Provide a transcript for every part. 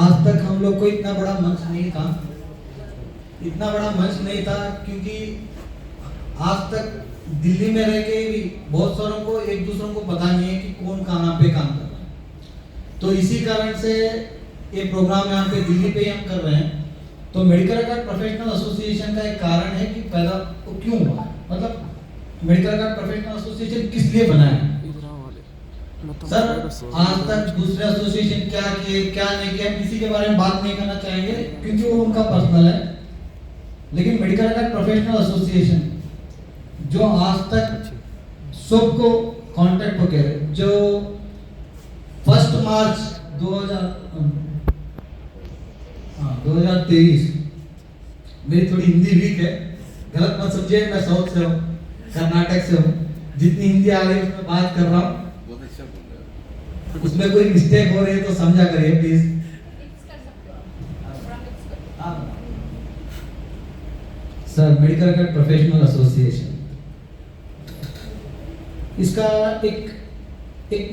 आज तक हम लोग को इतना बड़ा मंच नहीं था, क्योंकि आज तक दिल्ली में रह के भी बहुत सारों को एक दूसरों को पता नहीं है कि कौन कहाँ पे काम कर रहा है। तो इसी कारण से ये प्रोग्राम यहाँ पे दिल्ली पे ही हम कर रहे हैं। तो मेडिकल रिकॉर्ड प्रोफेशनल एसोसिएशन का एक कारण है कि पैदा तो क्यों हुआ है, मतलब मेडिकल रिकॉर्ड प्रोफेशनल एसोसिएशन किस लिए बना है। सर आज तक दूसरे एसोसिएशन क्या किए क्या नहीं किए, किसी के बारे में बात नहीं करना चाहेंगे क्योंकि वो उनका पर्सनल है। लेकिन मेडिकल रिकॉर्ड प्रोफेशनल एसोसिएशन जो आज तक सबको कांटेक्ट हो गए, जो 1 मार्च 2023, मेरी थोड़ी हिंदी वीक है, गलत मत समझिए, मैं साउथ से हूँ, कर्नाटक से हूँ, जितनी हिंदी आ रही है उसमें बात कर रहा हूँ, उसमें कोई मिस्टेक हो रही है तो समझा करिए please. Sir medical record professional association, इसका एक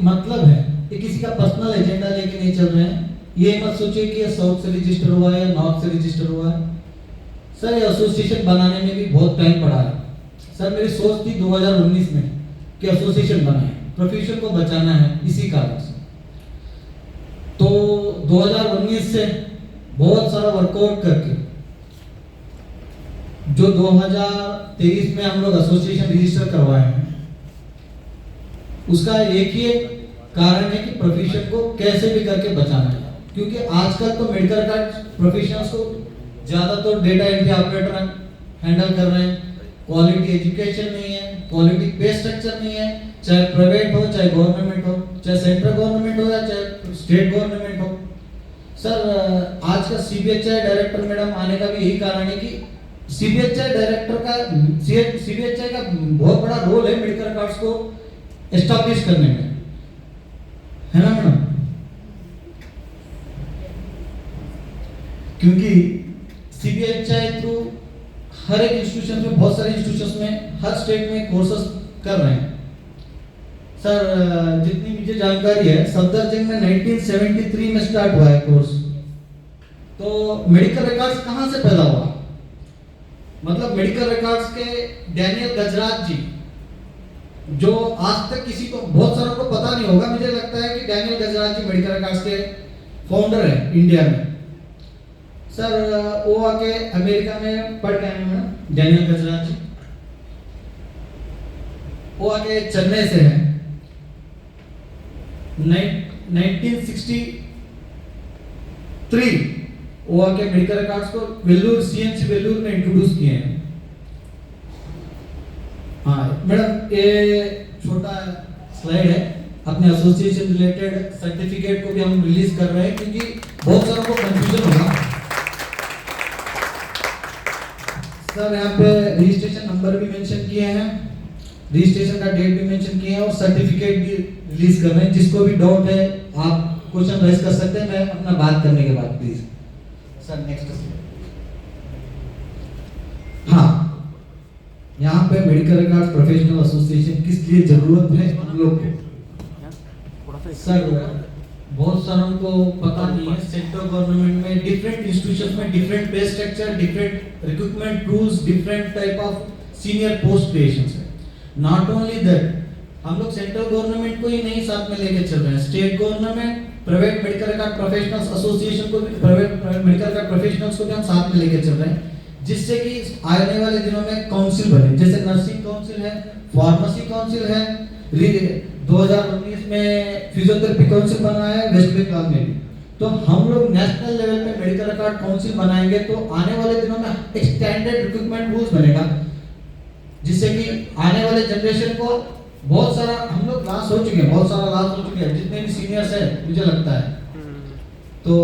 मतलब है, ये किसी का पर्सनल एजेंडा लेके नहीं चल रहे हैं। ये मत सोचिए कि ये साउथ से रजिस्टर हुआ है या नॉर्थ से रजिस्टर हुआ है। सर ये एसोसिएशन बनाने में भी बहुत टाइम पड़ा है। सर मेरी सोच थी 2019 में कि एसोसिएशन बनाए, प्रोफेशन को बचाना है, इसी कारण से। तो 2019 से बहुत सारा वर्कआउट करके जो 2023 में हम लोग एसोसिएशन रजिस्टर करवाए हैं, उसका एक ही कारण है कि प्रोफेशन को कैसे भी करके बचाना है। क्योंकि आजकल तो मेडिकल रिकॉर्ड प्रोफेशनल्स को ज्यादातर डेटा एंट्री ऑपरेटर हैंडल कर रहे हैं, क्वालिटी एजुकेशन नहीं है, क्वालिटी पे स्ट्रक्चर नहीं है, चाहे प्राइवेट हो चाहे गवर्नमेंट हो, चाहे सेंट्रल गवर्नमेंट हो या चाहे स्टेट गवर्नमेंट हो। सर आज का सीबीएचआई डायरेक्टर मैडम आने का भी यही कारण है कि सीबीएचआई डायरेक्टर का सीबीएचआई का बहुत बड़ा रोल है मेडिकल रिकॉर्ड्स को एस्टैब्लिश करने में, है ना मैडम। क्योंकि सीबीएचआई थ्रू हर एक इंस्टीट्यूशन में, बहुत सारे इंस्टीट्यूशंस में, हर स्टेट में कोर्सेस कर रहे हैं। सर जितनी मुझे जानकारी है, सफदरजंग में 1973 में स्टार्ट हुआ है कोर्स। तो मेडिकल रिकॉर्ड्स कहां से पैदा हुआ, मतलब मेडिकल रिकॉर्ड्स के डैनियल गजराज जी, जो आज तक किसी को, बहुत सारों को पता नहीं होगा, मुझे लगता है कि डैनियल गजराज जी मेडिकल रिकॉर्ड्स के फाउंडर हैं इंडिया में। सर वो आके अमेरिका में पढ़ के आए हैं डैनियल गजराज जी, वो आके चेन्नई से हैं। 1963 वो आके मेडिकल रिकॉर्ड्स को वेल्लूर सीएमसी वेल्लूर में इंट्रोड्यूस किए हैं। हाँ मैडम, ये छोटा स्लाइड है, अपने एसोसिएशन रिलेटेड सर्टिफिकेट को भी हम रिलीज कर रहे हैं क्योंकि बहुत सारों को कंफ्यूजन होगा। सर यहाँ पे रजिस्ट्रेशन नंबर भी मेंशन किए हैं, रजिस्ट्रेशन का डेट भी मेंशन किए हैं और सर्टिफिकेट भी रिलीज कर रहे हैं। जिसको भी डाउट है आप क्वेश्चन राइज कर सकते हैं, मैं अपना बात करने के बाद प्लीज। Sir next. हाँ, यहाँ पे मेडिकल रिकॉर्ड प्रोफेशनल एसोसिएशन किस लिए जरूरत है हम लोग को। सर बहुत सारों को पता नहीं है, सेंट्रल गवर्नमेंट में डिफरेंट इंस्टीट्यूशंस में डिफरेंट पे structure, different recruitment rules, different type of senior post creations है। नॉट ओनली दैट, हम लोग सेंट्रल गवर्नमेंट को ही नहीं साथ में लेके चल रहे हैं, state government, private medical record professionals association को भी, प्राइवेट मेडिकल रिकॉर्ड प्रोफेशनाल्स को भी हम साथ में लेके चल रहे हैं, जिससे कि आने वाले दिनों में काउंसिल बने, जैसे नर्सिंग काउंसिल है, फार्मेसी काउंसिल है, 2019 में फिजियोथेरेपी काउंसिल बना है वेस्ट बंगाल में भी। तो हम लोग नेशनल लेवल पे मेडिकल रिकॉर्ड काउंसिल बनाएंगे तो आने वाले दिनों में एक स्टैंडर्ड रिक्रूटमेंट रूल्स बनेगा, जिससे कि आने वाले जनरेशन को बहुत सारा, हम लोग लॉस हो चुके हैं, बहुत सारा लॉस हो चुके हैं, जितने भी सीनियर्स है मुझे लगता है। तो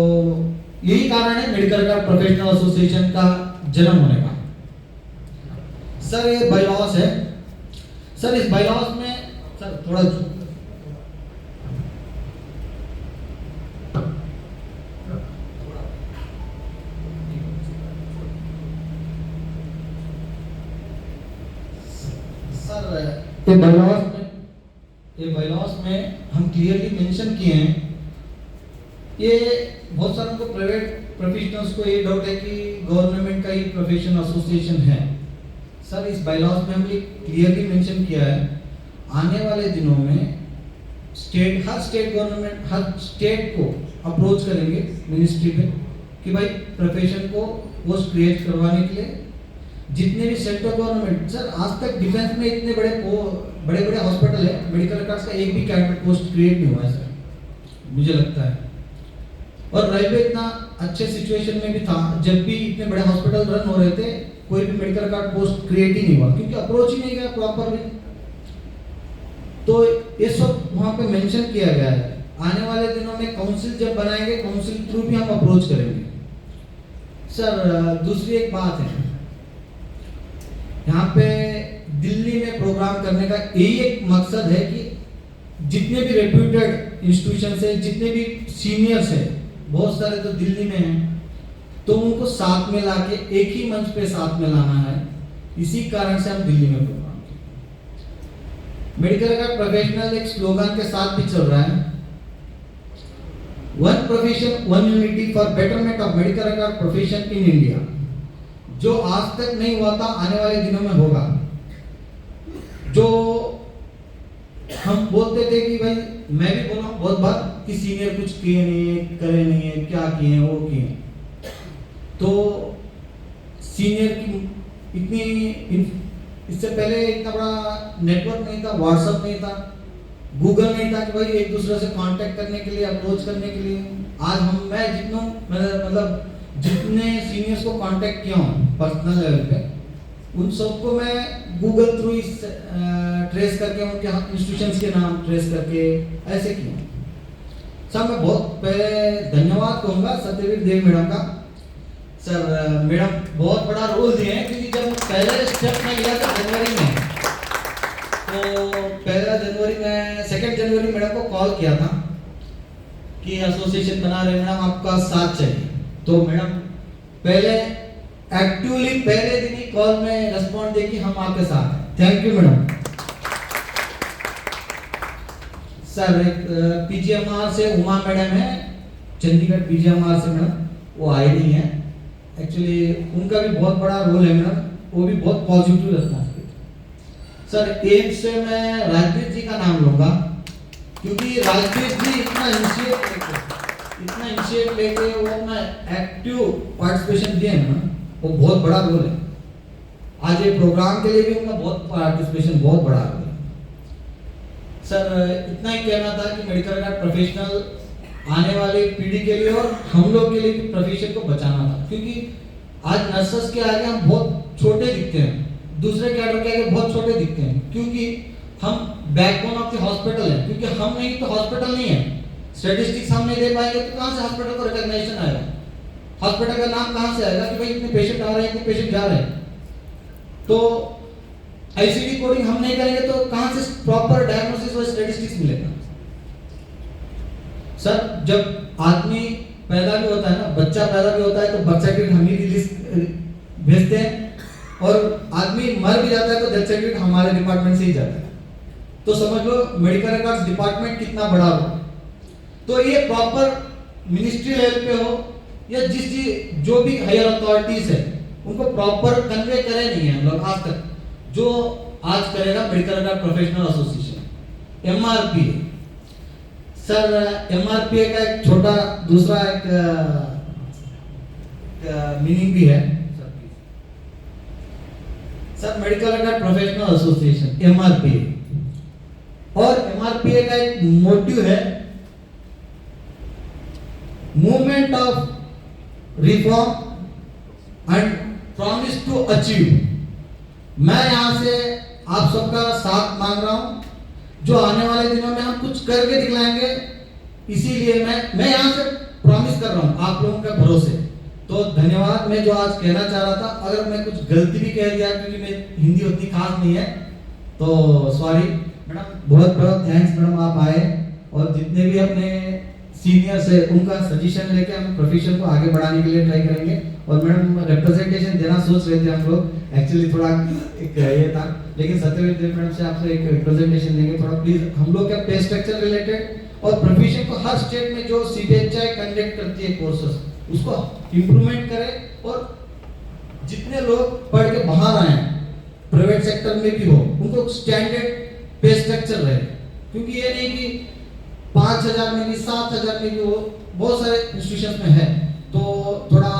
यही कारण है मेडिकल रिकॉर्ड प्रोफेशनल एसोसिएशन का जन्म होने का। सर ये बायलॉस है, सर इस बायलॉस में सर थोड़ा ये बायलॉस में हम क्लियरली मेंशन किए हैं, ये बहुत सारों लोगों को प्राइवेट प्रोफेशनल्स को ये डाउट है कि गवर्नमेंट का ही प्रोफेशनल एसोसिएशन है। सर इस बायलॉज में हमने क्लियरली मेंशन किया है, आने वाले दिनों में हर स्टेट गवर्नमेंट हर स्टेट को अप्रोच करेंगे मिनिस्ट्री पे कि भाई प्रोफेशन को पोस्ट क्रिएट करवाने के लिए जितने भी सेंट्रल गवर्नमेंट, सर आज तक डिफेंस में इतने बड़े हॉस्पिटल है, मेडिकल रिकॉर्ड्स का एक भी कैडेट पोस्ट क्रिएट नहीं हुआ है सर, मुझे लगता है। और रेलवे इतना अच्छे सिचुएशन में भी था, जब भी इतने बड़े हॉस्पिटल रन हो रहे थे कोई भी मेडिकल रिकॉर्ड पोस्ट क्रिएट ही नहीं हुआ, क्योंकि अप्रोच ही नहीं गया प्रॉपरली। तो ये सब वहां पे मेंशन किया गया है। आने वाले दिनों में काउंसिल जब बनाएंगे, काउंसिल थ्रू भी हम अप्रोच करेंगे। सर दूसरी एक बात है, यहाँ पे दिल्ली में प्रोग्राम करने का यही एक मकसद है कि जितने भी रेप्यूटेड इंस्टीट्यूशन है, जितने भी सीनियर्स है, बहुत सारे तो दिल्ली में हैं, तो उनको साथ में लाके एक ही मंच पे साथ में लाना है। इसी कारण से हम दिल्ली में प्रोग्राम किया। मेडिकल का प्रोफेशनल एक स्लोगन के साथ भी चल रहा है, one profession one unity for betterment of medical record profession in India, जो आज तक नहीं हुआ था आने वाले दिनों में होगा। जो हम बोलते थे कि भाई, मैं भी बोला बहुत बार कि सीनियर कुछ किए नहीं है, करे नहीं है, क्या किए हैं वो किए, तो सीनियर की इतनी इससे पहले इतना बड़ा नेटवर्क नहीं था, व्हाट्सएप नहीं था, गूगल नहीं था कि भाई एक दूसरे से कांटेक्ट करने के लिए, अप्रोच करने के लिए। आज मैं जितने सीनियर्स को कांटेक्ट किया हूँ पर्सनल लेवल पे, उन सबको मैं गूगल थ्रू ट्रेस करके, उनके इंस्टीट्यूशंस के नाम ट्रेस करके ऐसे किया। सर मैं बहुत पहले धन्यवाद कहूँगा सत्यवीर देव मैडम का। सर मैडम बहुत बड़ा रोल दिए हैं, क्योंकि जब पहले स्टेप में लिया था जनवरी में, तो 2 जनवरी मैडम को कॉल किया था कि एसोसिएशन बना रहे मैडम, आपका साथ चाहिए। तो मैडम पहले एक्टिवली पहले दिन ही कॉल में रिस्पॉन्ड दे कि हम आपके साथ हैं। Thank you madam. सर एक पीजीएमआर से उमा मैडम है, चंडीगढ़ पीजीएमआर से मैडम, वो आई नहीं है एक्चुअली, उनका भी बहुत बड़ा रोल है मैडम, वो भी बहुत पॉजिटिव रिस्पॉन्स देते। सर एम्स से मैं राजवीर जी का नाम लूंगा, क्योंकि राजवीर जी इतना इनिशिएट लेके वो अपना एक्टिव पार्टिसिपेशन दिए हैं ना, वो बहुत बड़ा रोल है। आज ये प्रोग्राम के लिए भी उनका बहुत पार्टिसिपेशन बहुत बड़ा रोल है। सर इतना ही कहना था कि मेडिकल का प्रोफेशनल आने वाली पीढ़ी के लिए और हम लोग के लिए भी प्रोफेशन को बचाना था, क्योंकि आज नर्सेस के आगे हम बहुत छोटे दिखते हैं, दूसरे कैडर के आगे बहुत छोटे दिखते हैं, क्योंकि हम बैकबोन ऑफ द हॉस्पिटल है, क्योंकि हम नहीं तो हॉस्पिटल नहीं है। स्टैटिस्टिक्स हम नहीं दे पाएंगे तो कहां से हॉस्पिटल को रिकॉग्निशन आएगा, हॉस्पिटल का नाम कहां से आएगा कि भाई इतने पेशेंट आ रहे हैं, इतने पेशेंट जा रहे हैं। तो आईसीडी कोडिंग हम नहीं करेंगे तो कहां से प्रॉपर डायग्नोसिस और स्टैटिस्टिक्स मिलेगा। सर जब आदमी पैदा भी होता है ना, बच्चा पैदा भी होता है, तो बर्थ सर्टिफिकेट हम ही रिलीज भेजते हैं, और आदमी मर भी जाता है तो डेथ सर्टिफिकेट हमारे डिपार्टमेंट से ही जाता है। तो समझ लो मेडिकल रिकॉर्ड्स डिपार्टमेंट कितना बड़ा हो। तो ये प्रॉपर मिनिस्ट्री लेवल पे हो या जो भी हायर अथॉरिटीज है, उनको प्रॉपर कन्वे करे नहीं है हम लोग आज तक। जो आज करेगा medical record professional association, MRP. Sir MRP का एक छोटा दूसरा एक मीनिंग भी है sir, medical record professional association MRP, और एमआरपी का एक मोटिव है movement of reform and promise to achieve. मैं यहां से आप सबका साथ मांग रहा हूं, जो आने वाले दिनों में हम कुछ करके दिखलाएंगे, इसीलिए मैं यहां से प्रॉमिस कर रहा हूं आप लोगों के भरोसे। तो धन्यवाद। मैं जो आज कहना चाह रहा था, अगर मैं कुछ गलती भी कह दिया, क्योंकि मैं हिंदी उतनी खास नहीं है, तो सॉरी मैडम। बहुत बहुत थैंक्स मैडम, आप आए, और जितने भी अपने सीनियर्स है उनका सजेशन लेके हम प्रोफेशन को आगे बढ़ाने के लिए ट्राई करेंगे। और मैडम रिप्रेजेंटेशन देना सोच रहे थे हम लोग, एक्चुअली थोड़ा एक ये था, लेकिन सत्यवीर देव मैडम से आपसे एक रिप्रेजेंटेशन देंगे थोड़ा प्लीज, हम लोग का पे स्ट्रक्चर रिलेटेड और प्रोफेशन को हर स्टेट में जो CBHI कंडक्ट करती है कोर्सेस उसको इम्प्रूवमेंट करे, और जितने लोग पढ़ के बाहर आए प्राइवेट सेक्टर में भी हो उनको स्टैंडर्ड पे स्ट्रक्चर रहे, क्योंकि ये नहीं कि 5,000 में भी 7,000 में भी वो बहुत सारे इंस्टीट्यूशन में है। तो थोड़ा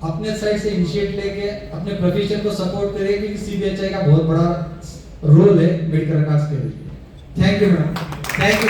अपने साइड से इनिशिएट लेके अपने प्रोफेशन को सपोर्ट करिए, क्योंकि CBHI का बहुत बड़ा रोल है मेडिकल रिकॉर्ड्स के लिए। Thank you madam, thank you.